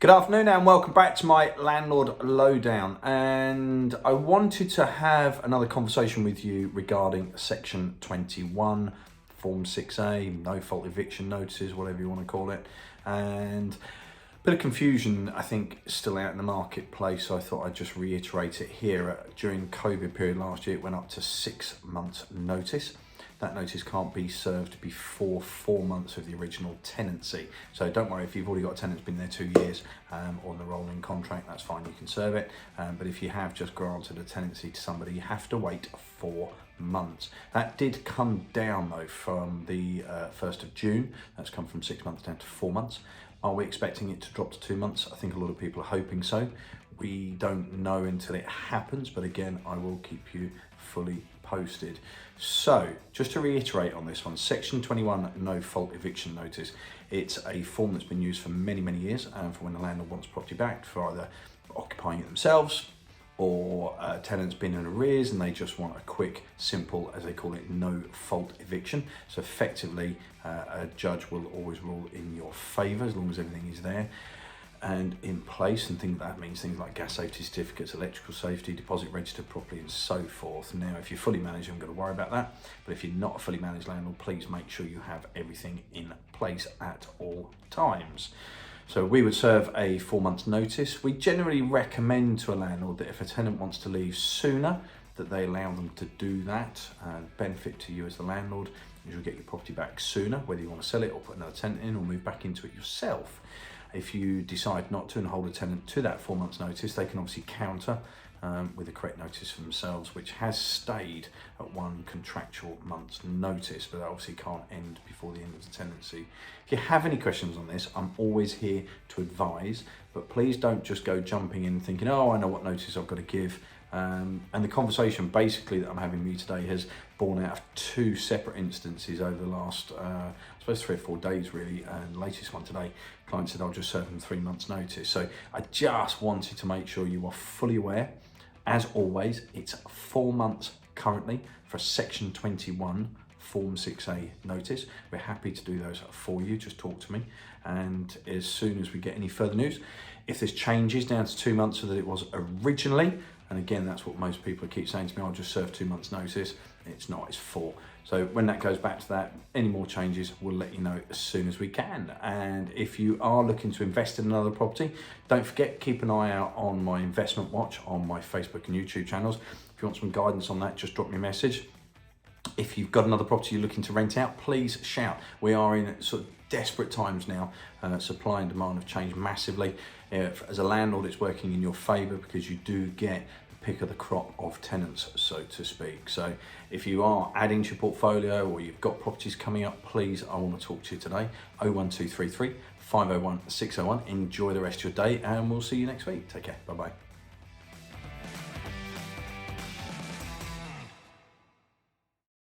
Good afternoon and welcome back to my Landlord Lowdown, and I wanted to have another conversation with you regarding Section 21, Form 6A, no fault eviction notices, whatever you want to call it, and a bit of confusion I think still out in the marketplace, so I thought I'd just reiterate it here. During COVID period last year it went up to 6 months notice. That notice can't be served before 4 months of the original tenancy. So don't worry if you've already got a tenant that's been there 2 years on the rolling contract, that's fine, you can serve it. But if you have just granted a tenancy to somebody, you have to wait 4 months. That did come down though from the 1st of June. That's come from 6 months down to 4 months. Are we expecting it to drop to 2 months? I think a lot of people are hoping so. We don't know until it happens, but again, I will keep you fully posted. So just to reiterate on this one, Section 21 no fault eviction notice. It's a form that's been used for many years for when the landlord wants property back for either occupying it themselves or tenants been in arrears and they just want a quick, simple, as they call it, no fault eviction. So effectively a judge will always rule in your favour as long as everything is there and in place, and that means things like gas safety certificates, electrical safety, deposit registered properly and so forth. Now if you're fully managed, you haven't got to worry about that, but if you're not a fully managed landlord, please make sure you have everything in place at all times. So we would serve a 4 months notice. We generally recommend to a landlord that if a tenant wants to leave sooner, that they allow them to do that. Benefit to you as the landlord is you'll get your property back sooner, whether you want to sell it or put another tenant in or move back into it yourself. If you decide not to and hold a tenant to that 4 months notice, they can obviously counter with the correct notice for themselves, which has stayed at 1 contractual month's notice, but that obviously can't end before the end of the tenancy. If you have any questions on this, I'm always here to advise, but please don't just go jumping in thinking, oh, I know what notice I've got to give. And the conversation basically that I'm having with you today has borne out of 2 separate instances over the last, I suppose 3 or 4 days really, and the latest one today, client said I'll just serve them 3 months notice. So I just wanted to make sure you are fully aware. As always, it's 4 months currently for a Section 21 Form 6A notice. We're happy to do those for you, just talk to me. And as soon as we get any further news, if this changes down to 2 months so that it was originally, and again, that's what most people keep saying to me, I'll just serve 2 months notice. It's not, it's 4. So when that goes back to that, any more changes, we'll let you know as soon as we can. And if you are looking to invest in another property, don't forget, keep an eye out on my investment watch on my Facebook and YouTube channels. If you want some guidance on that, just drop me a message. If you've got another property you're looking to rent out, please shout. We are in sort of desperate times now. Supply and demand have changed massively. As a landlord, it's working in your favour because you do get the pick of the crop of tenants, so to speak. So if you are adding to your portfolio or you've got properties coming up, please, I want to talk to you today. 01233 501 601. Enjoy the rest of your day and we'll see you next week. Take care. Bye-bye.